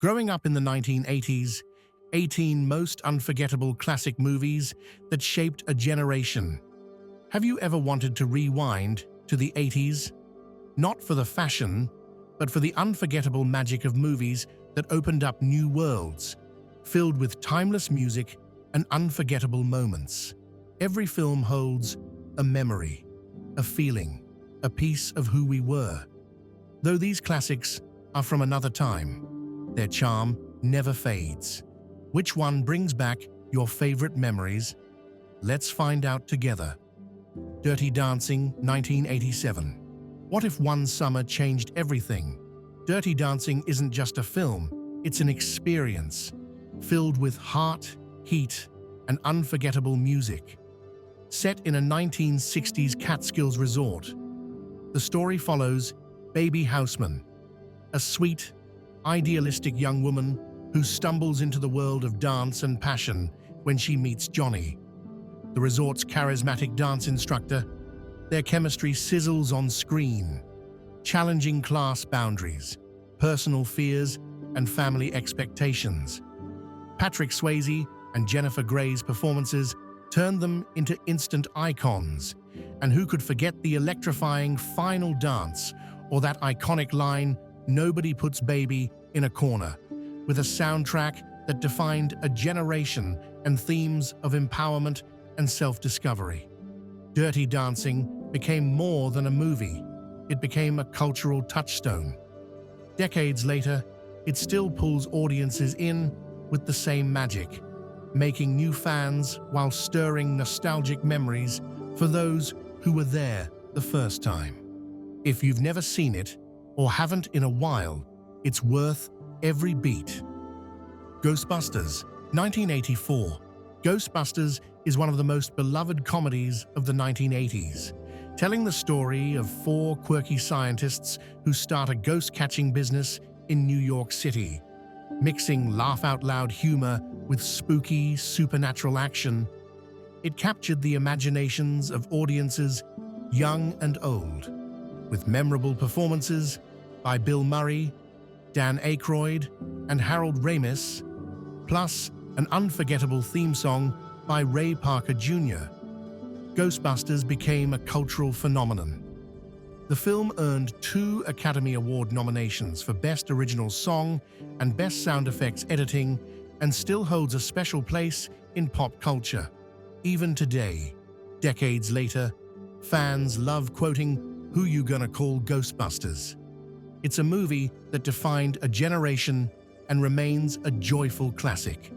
Growing up in the 1980s, 18 most unforgettable classic movies that shaped a generation. Have you ever wanted to rewind to the 80s? Not for the fashion, but for the unforgettable magic of movies that opened up new worlds, filled with timeless music and unforgettable moments. Every film holds a memory, a feeling, a piece of who we were. Though these classics are from another time, their charm never fades. Which one brings back your favorite memories? Let's find out together. Dirty Dancing, 1987. What if one summer changed everything? Dirty Dancing isn't just a film, it's an experience, filled with heart, heat, and unforgettable music. Set in a 1960s Catskills resort, the story follows Baby Houseman, a sweet, idealistic young woman who stumbles into the world of dance and passion when she meets Johnny, the resort's charismatic dance instructor. Their chemistry sizzles on screen, challenging class boundaries, personal fears, and family expectations. Patrick Swayze and Jennifer Grey's performances turned them into instant icons, and who could forget the electrifying final dance or that iconic line, "Nobody puts baby in a corner," with a soundtrack that defined a generation and themes of empowerment and self-discovery. Dirty Dancing became more than a movie. It became a cultural touchstone. Decades later, it still pulls audiences in with the same magic, making new fans while stirring nostalgic memories for those who were there the first time. If you've never seen it, or haven't in a while, it's worth every beat. Ghostbusters, 1984. Ghostbusters is one of the most beloved comedies of the 1980s, telling the story of four quirky scientists who start a ghost-catching business in New York City. Mixing laugh-out-loud humor with spooky, supernatural action, it captured the imaginations of audiences young and old, with memorable performances by Bill Murray, Dan Aykroyd, and Harold Ramis, plus an unforgettable theme song by Ray Parker Jr. Ghostbusters became a cultural phenomenon. The film earned 2 Academy Award nominations for Best Original Song and Best Sound Effects Editing, and still holds a special place in pop culture. Even today, decades later, fans love quoting, "Who you gonna call Ghostbusters?" It's a movie that defined a generation and remains a joyful classic.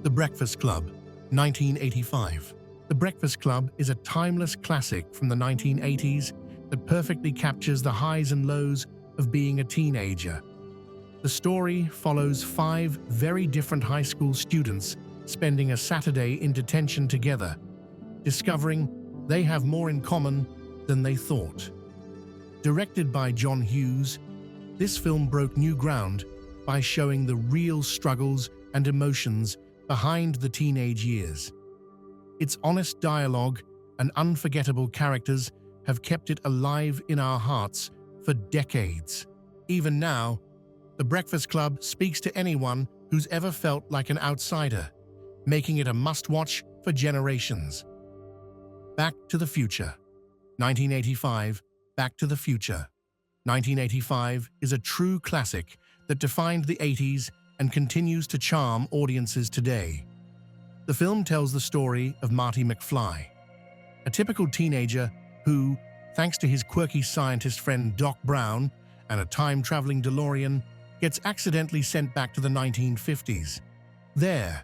The Breakfast Club, 1985. The Breakfast Club is a timeless classic from the 1980s that perfectly captures the highs and lows of being a teenager. The story follows 5 very different high school students spending a Saturday in detention together, discovering they have more in common than they thought. Directed by John Hughes, this film broke new ground by showing the real struggles and emotions behind the teenage years. Its honest dialogue and unforgettable characters have kept it alive in our hearts for decades. Even now, The Breakfast Club speaks to anyone who's ever felt like an outsider, making it a must-watch for generations. Back to the Future, 1985. Back to the Future, 1985 is a true classic that defined the 80s and continues to charm audiences today. The film tells the story of Marty McFly, a typical teenager who, thanks to his quirky scientist friend Doc Brown and a time-traveling DeLorean, gets accidentally sent back to the 1950s. There,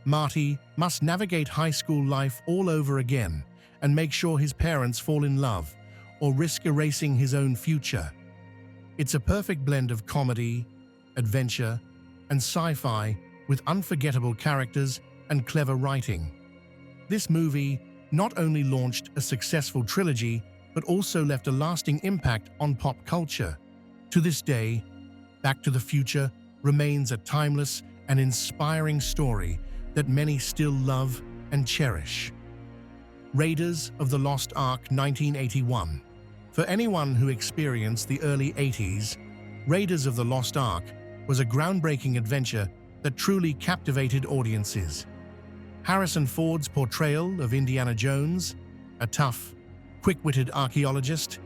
Marty must navigate high school life all over again and make sure his parents fall in love or risk erasing his own future. It's a perfect blend of comedy, adventure, and sci-fi with unforgettable characters and clever writing. This movie not only launched a successful trilogy, but also left a lasting impact on pop culture. To this day, Back to the Future remains a timeless and inspiring story that many still love and cherish. Raiders of the Lost Ark, 1981. For anyone who experienced the early 80s, Raiders of the Lost Ark was a groundbreaking adventure that truly captivated audiences. Harrison Ford's portrayal of Indiana Jones, a tough, quick-witted archaeologist,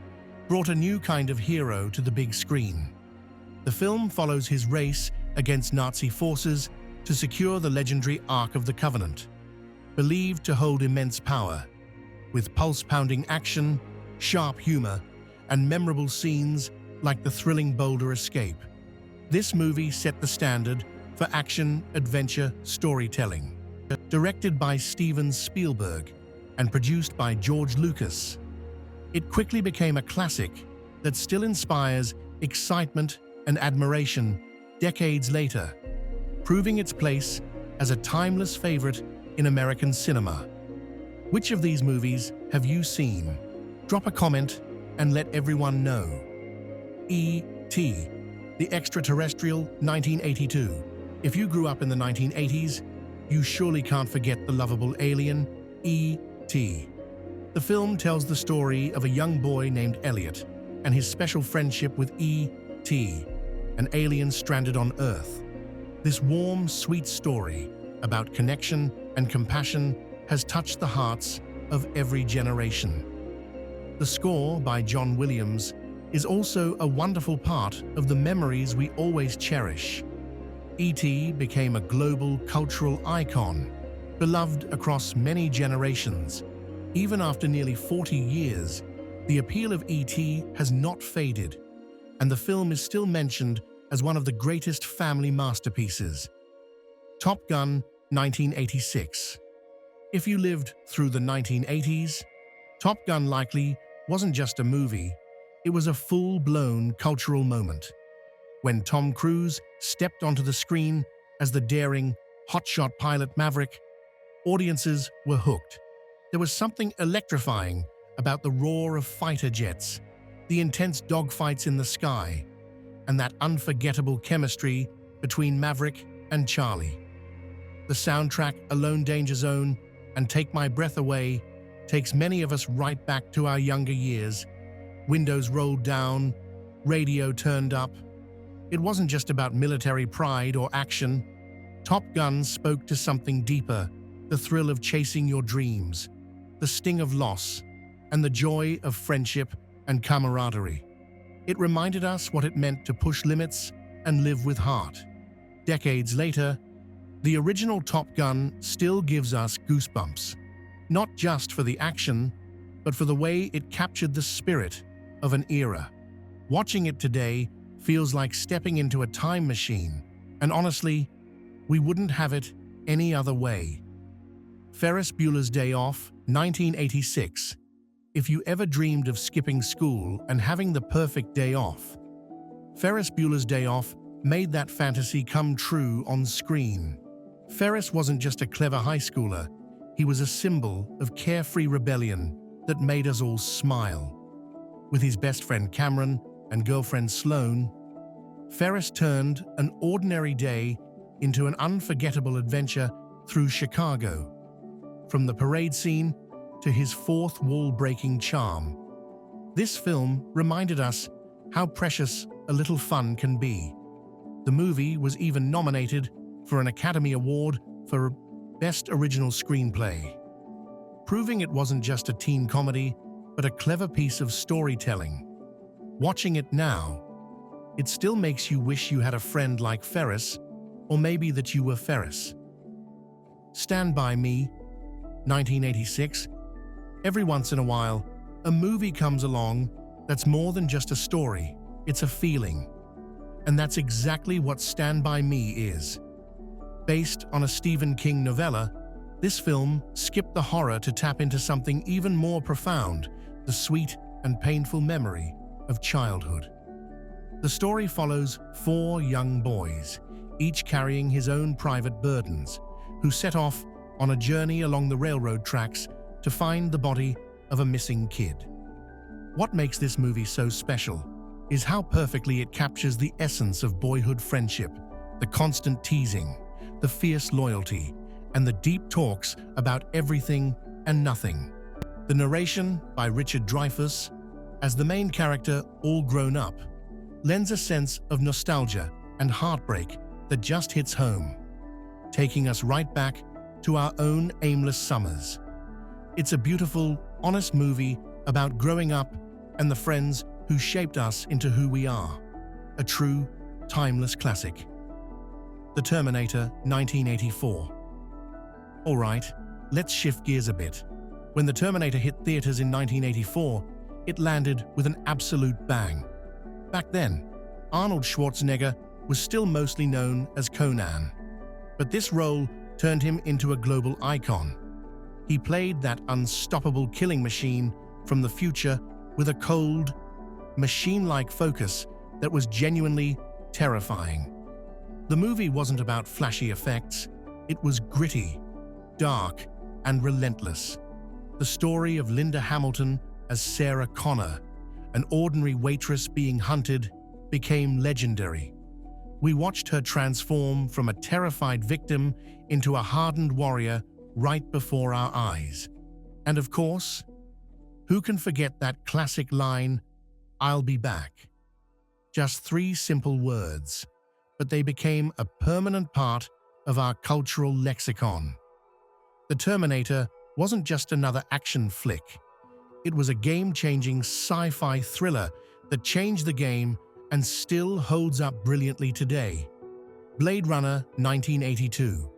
brought a new kind of hero to the big screen. The film follows his race against Nazi forces to secure the legendary Ark of the Covenant, believed to hold immense power, with pulse-pounding action, sharp humor, and memorable scenes like the thrilling boulder escape. This movie set the standard for action-adventure storytelling. Directed by Steven Spielberg and produced by George Lucas, it quickly became a classic that still inspires excitement and admiration decades later, proving its place as a timeless favorite in American cinema. Which of these movies have you seen? Drop a comment and let everyone know. E.T., the Extraterrestrial, 1982. If you grew up in the 1980s, you surely can't forget the lovable alien, E.T. The film tells the story of a young boy named Elliot and his special friendship with E.T., an alien stranded on Earth. This warm, sweet story about connection and compassion has touched the hearts of every generation. The score by John Williams is also a wonderful part of the memories we always cherish. E.T. became a global cultural icon, beloved across many generations. Even after nearly 40 years, the appeal of E.T. has not faded, and the film is still mentioned as one of the greatest family masterpieces. Top Gun, 1986. If you lived through the 1980s, Top Gun likely wasn't just a movie, it was a full-blown cultural moment. When Tom Cruise stepped onto the screen as the daring, hotshot pilot Maverick, audiences were hooked. There was something electrifying about the roar of fighter jets, the intense dogfights in the sky, and that unforgettable chemistry between Maverick and Charlie. The soundtrack Alone Danger Zone and Take My Breath Away takes many of us right back to our younger years. Windows rolled down, radio turned up. It wasn't just about military pride or action. Top Gun spoke to something deeper, the thrill of chasing your dreams, the sting of loss, and the joy of friendship and camaraderie. It reminded us what it meant to push limits and live with heart. Decades later, the original Top Gun still gives us goosebumps, not just for the action, but for the way it captured the spirit of an era. Watching it today feels like stepping into a time machine, and honestly, we wouldn't have it any other way. Ferris Bueller's Day Off, 1986. If you ever dreamed of skipping school and having the perfect day off, Ferris Bueller's Day Off made that fantasy come true on screen. Ferris wasn't just a clever high schooler, he was a symbol of carefree rebellion that made us all smile. With his best friend Cameron and girlfriend Sloane, Ferris turned an ordinary day into an unforgettable adventure through Chicago. From the parade scene to his fourth wall-breaking charm, this film reminded us how precious a little fun can be. The movie was even nominated for an Academy Award for Best Original Screenplay, proving it wasn't just a teen comedy, but a clever piece of storytelling. Watching it now, it still makes you wish you had a friend like Ferris, or maybe that you were Ferris. Stand By Me, 1986. Every once in a while, a movie comes along that's more than just a story, it's a feeling. And that's exactly what Stand By Me is. Based on a Stephen King novella, this film skipped the horror to tap into something even more profound, the sweet and painful memory of childhood. The story follows 4 young boys, each carrying his own private burdens, who set off on a journey along the railroad tracks to find the body of a missing kid. What makes this movie so special is how perfectly it captures the essence of boyhood friendship, the constant teasing, the fierce loyalty, and the deep talks about everything and nothing. The narration by Richard Dreyfuss, as the main character, all grown up, lends a sense of nostalgia and heartbreak that just hits home, taking us right back to our own aimless summers. It's a beautiful, honest movie about growing up and the friends who shaped us into who we are. A true, timeless classic. The Terminator, 1984. All right, let's shift gears a bit. When The Terminator hit theaters in 1984, it landed with an absolute bang. Back then, Arnold Schwarzenegger was still mostly known as Conan, but this role turned him into a global icon. He played that unstoppable killing machine from the future with a cold, machine-like focus that was genuinely terrifying. The movie wasn't about flashy effects. It was gritty, dark, and relentless. The story of Linda Hamilton as Sarah Connor, an ordinary waitress being hunted, became legendary. We watched her transform from a terrified victim into a hardened warrior right before our eyes. And of course, who can forget that classic line, "I'll be back"? Just 3 simple words, but they became a permanent part of our cultural lexicon. The Terminator wasn't just another action flick. It was a game-changing sci-fi thriller that changed the game and still holds up brilliantly today. Blade Runner, 1982.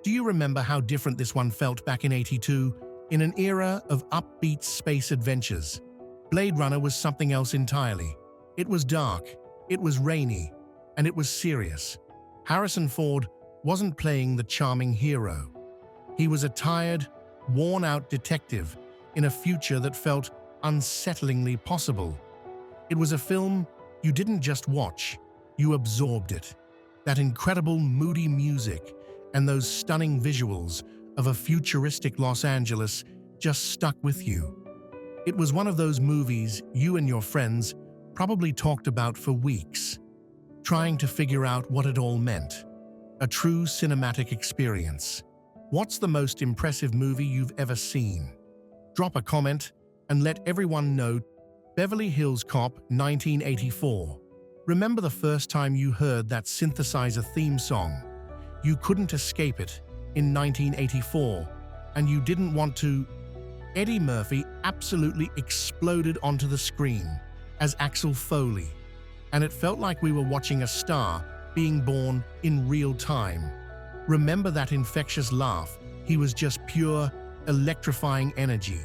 Do you remember how different this one felt back in '82, in an era of upbeat space adventures? Blade Runner was something else entirely. It was dark, it was rainy, and it was serious. Harrison Ford wasn't playing the charming hero. He was a tired, worn-out detective in a future that felt unsettlingly possible. It was a film you didn't just watch, you absorbed it. That incredible moody music and those stunning visuals of a futuristic Los Angeles just stuck with you. It was one of those movies you and your friends probably talked about for weeks, trying to figure out what it all meant. A true cinematic experience. What's the most impressive movie you've ever seen? Drop a comment and let everyone know. Beverly Hills Cop, 1984. Remember the first time you heard that synthesizer theme song? You couldn't escape it in 1984, and you didn't want to. Eddie Murphy absolutely exploded onto the screen as Axel Foley, and it felt like we were watching a star being born in real time. Remember that infectious laugh? He was just pure, electrifying energy.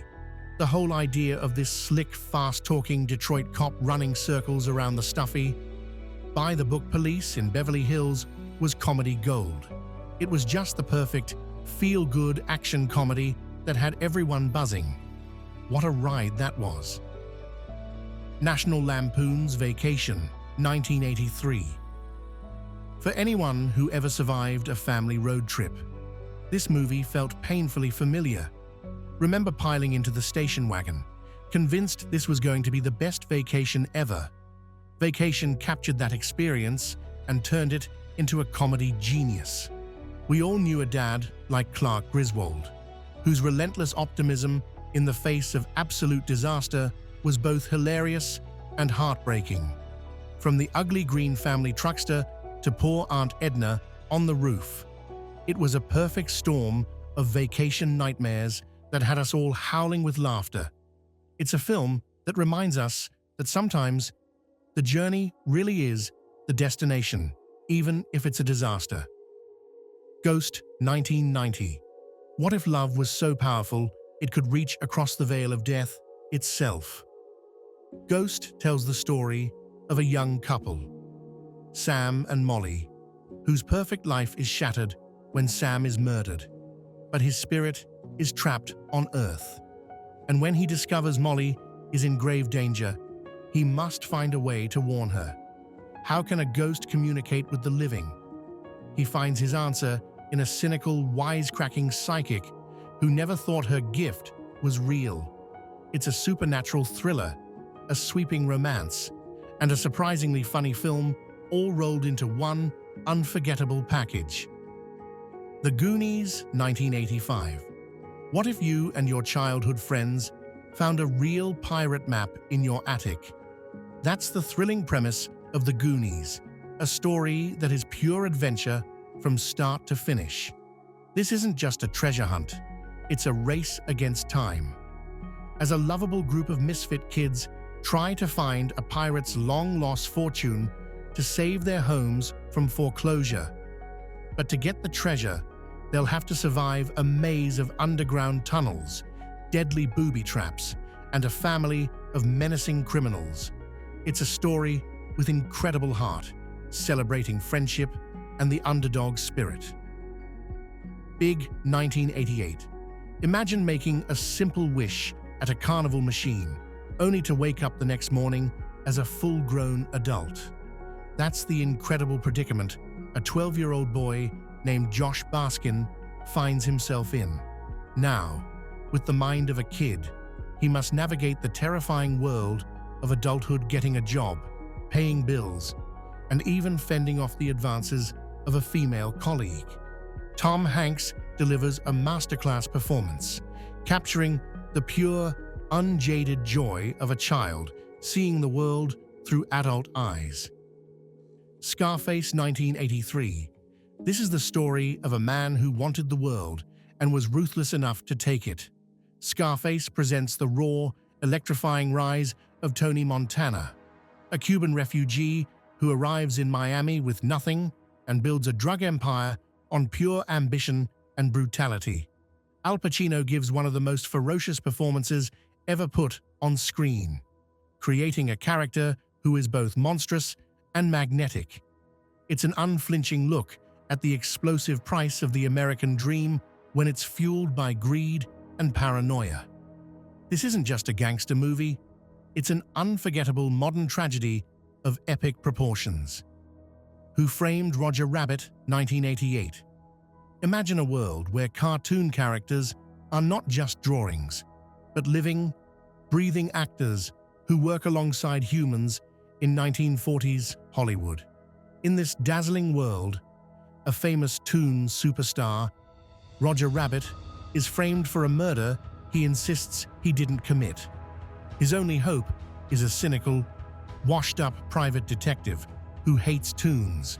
The whole idea of this slick, fast-talking Detroit cop running circles around the stuffy, by-the-book police in Beverly Hills was comedy gold. It was just the perfect, feel-good action comedy that had everyone buzzing. What a ride that was. National Lampoon's Vacation, 1983. For anyone who ever survived a family road trip, this movie felt painfully familiar. Remember piling into the station wagon, convinced this was going to be the best vacation ever. Vacation captured that experience and turned it into a comedy genius. We all knew a dad like Clark Griswold, whose relentless optimism in the face of absolute disaster was both hilarious and heartbreaking. From the ugly green family truckster to poor Aunt Edna on the roof, it was a perfect storm of vacation nightmares that had us all howling with laughter. It's a film that reminds us that sometimes the journey really is the destination, even if it's a disaster. Ghost, 1990. What if love was so powerful it could reach across the veil of death itself? Ghost tells the story of a young couple, Sam and Molly, whose perfect life is shattered when Sam is murdered, but his spirit is trapped on Earth. And when he discovers Molly is in grave danger, he must find a way to warn her. How can a ghost communicate with the living? He finds his answer in a cynical, wisecracking psychic who never thought her gift was real. It's a supernatural thriller, a sweeping romance, and a surprisingly funny film all rolled into one unforgettable package. The Goonies, 1985. What if you and your childhood friends found a real pirate map in your attic? That's the thrilling premise of The Goonies, a story that is pure adventure from start to finish. This isn't just a treasure hunt, it's a race against time. As a lovable group of misfit kids try to find a pirate's long-lost fortune to save their homes from foreclosure. But to get the treasure, they'll have to survive a maze of underground tunnels, deadly booby traps, and a family of menacing criminals. It's a story with incredible heart, celebrating friendship and the underdog spirit. Big 1988. Imagine making a simple wish at a carnival machine, only to wake up the next morning as a full-grown adult. That's the incredible predicament a 12-year-old boy named Josh Baskin finds himself in. Now, with the mind of a kid, he must navigate the terrifying world of adulthood, getting a job, paying bills, and even fending off the advances of a female colleague. Tom Hanks delivers a masterclass performance, capturing the pure, unjaded joy of a child seeing the world through adult eyes. Scarface 1983. This is the story of a man who wanted the world and was ruthless enough to take it. Scarface presents the raw, electrifying rise of Tony Montana, a Cuban refugee who arrives in Miami with nothing and builds a drug empire on pure ambition and brutality. Al Pacino gives one of the most ferocious performances ever put on screen, creating a character who is both monstrous and magnetic. It's an unflinching look at the explosive price of the American dream when it's fueled by greed and paranoia. This isn't just a gangster movie, it's an unforgettable modern tragedy of epic proportions. Who Framed Roger Rabbit, 1988. Imagine a world where cartoon characters are not just drawings, but living, breathing actors who work alongside humans in 1940s Hollywood. In this dazzling world, a famous toon superstar, Roger Rabbit, is framed for a murder he insists he didn't commit. His only hope is a cynical, washed-up private detective who hates toons.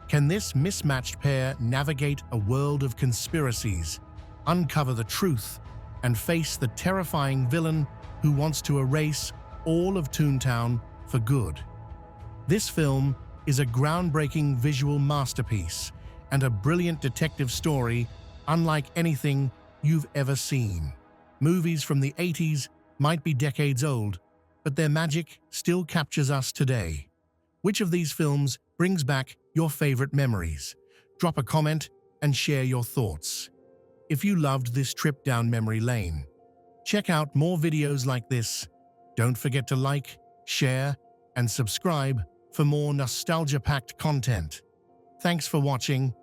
Can this mismatched pair navigate a world of conspiracies, uncover the truth, and face the terrifying villain who wants to erase all of Toontown for good? This film is a groundbreaking visual masterpiece and a brilliant detective story unlike anything you've ever seen. Movies from the 80s might be decades old, but their magic still captures us today. Which of these films brings back your favorite memories? Drop a comment and share your thoughts. If you loved this trip down memory lane, check out more videos like this. Don't forget to like, share, and subscribe for more nostalgia-packed content. Thanks for watching,